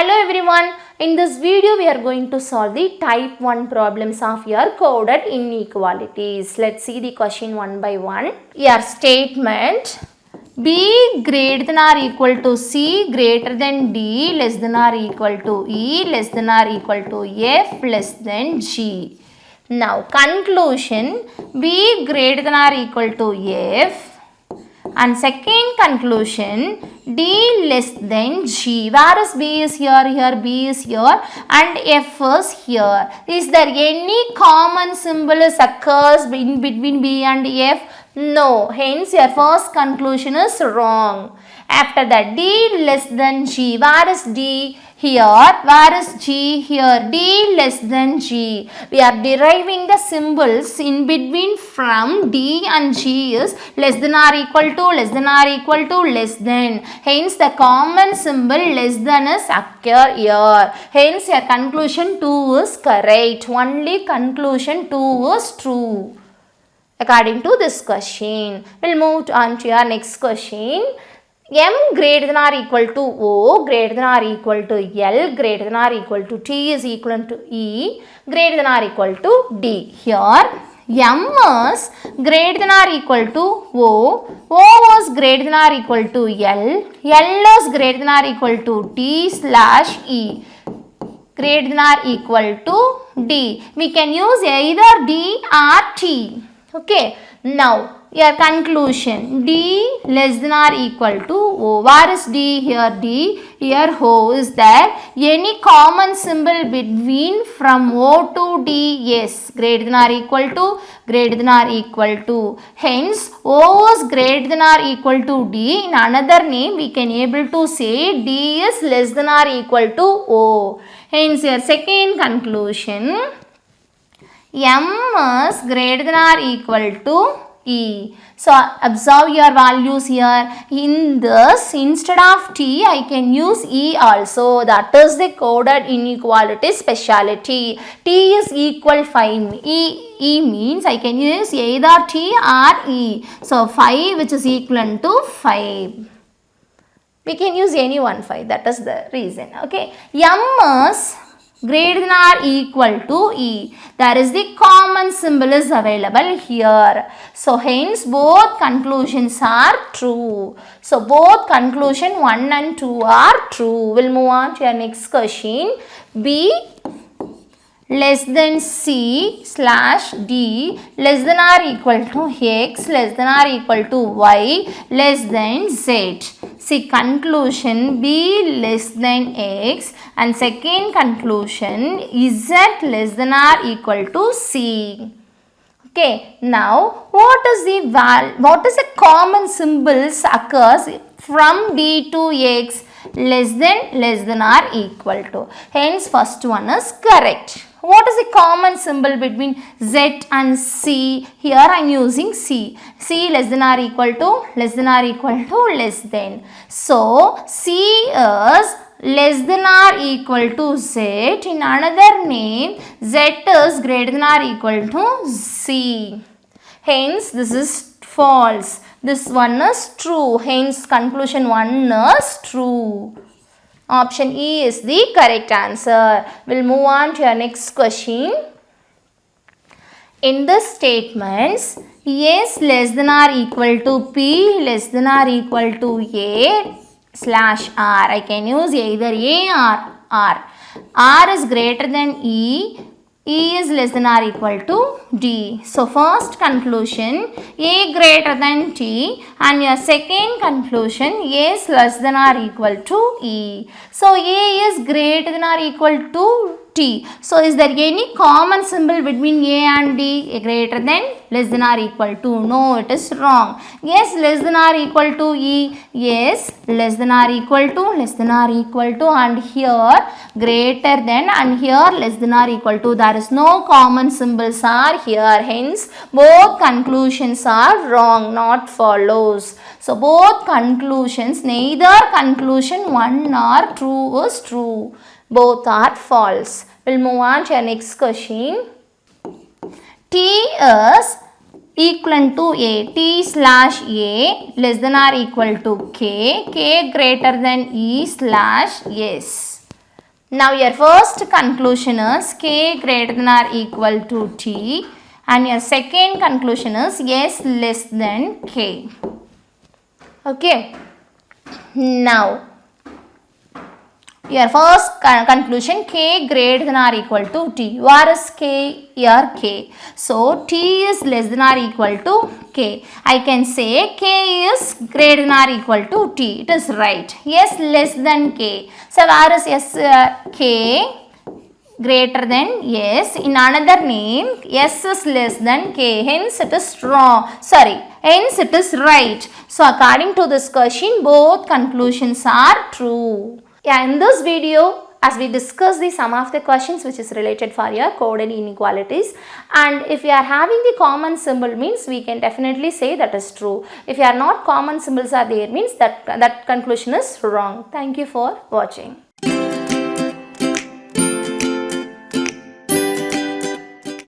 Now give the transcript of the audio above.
Hello everyone, in this video we are going to solve the type 1 problems of your coded inequalities. Let's see the question one by one. Your statement B greater than or equal to C greater than D less than or equal to E less than or equal to F less than G. Now conclusion B greater than or equal to F. And second conclusion, D less than G. Where is B is here, B is here and F is here. Is there any common symbol occurs in between B and F? No. Hence your first conclusion is wrong. After that, D less than G. Where is D? Here. Where is G? Here. D less than G. We are deriving the symbols in between from D and G is less than or equal to, less than or equal to, less than. Hence the common symbol less than is occur here. Hence your conclusion 2 is correct. Only conclusion 2 is true. According to this question. We'll move on to your next question. M greater than or equal to O greater than or equal to L greater than or equal to T is equal to E greater than or equal to D. Here M is greater than or equal to O is greater than or equal to L is greater than or equal to T slash E greater than or equal to D. We can use either D or T. Okay. Now your conclusion D less than or equal to O. Where is D? Here D. Here O. Is there any common symbol between from O to D? Yes. Greater than or equal to, greater than or equal to. Hence O is greater than or equal to D. In another name we can able to say D is less than or equal to O. Hence your second conclusion M is greater than or equal to E. So observe your values here. In this, instead of T, I can use E also. That is the coded inequality speciality. T is equal 5. E means I can use either T or E. So 5 which is equivalent to 5. We can use any one 5. That is the reason. Okay. M is greater than or equal to E. There is the common symbol is available here. So hence both conclusions are true. So both conclusion 1 and 2 are true. We'll move on to your next question. B less than C slash D less than or equal to X less than or equal to Y less than Z. See conclusion B less than X and second conclusion Z less than or equal to C. Okay, now what is the common symbols occurs from D to X? Less than or equal to. Hence first one is correct. What is the common symbol between Z and C? Here I am using C. C less than or equal to, less than or equal to, less than. So C is less than or equal to Z. In another name, Z is greater than or equal to C. Hence this is false. This one is true. Hence conclusion 1 is true. Option E is the correct answer. We'll move on to your next question. In the statements, A is less than or equal to P less than or equal to A slash R. I can use either A or R. R is greater than E. E is less than or equal to D. So first conclusion A greater than T and your second conclusion A is less than or equal to E. So A is greater than or equal to T. So is there any common symbol between A and D? A greater than, less than or equal to? No, it is wrong. Yes, less than or equal to E. Yes, less than or equal to, less than or equal to, and here greater than and here less than or equal to. There is no common symbols are here. Hence both conclusions are wrong, not follows. So both conclusions, neither conclusion 1 or 2 is true. Both are false. We'll move on to our next question. T is equivalent to A. T slash A less than or equal to K. K greater than E slash S. Now your first conclusion is k greater than or equal to t, and your second conclusion is s less than k. Okay. Now your first conclusion, k greater than or equal to t. Where is k? Here k. So t is less than or equal to k. I can say k is greater than or equal to t. It is right. S less than k. So where is s? K greater than s. In another name, s is less than k. Hence it is wrong. Sorry. Hence it is right. So according to this question, both conclusions are true. Yeah, in this video, as we discuss the some of the questions which is related for your coded inequalities, and if you are having the common symbol means we can definitely say that is true. If you are not common symbols are there means that conclusion is wrong. Thank you for watching.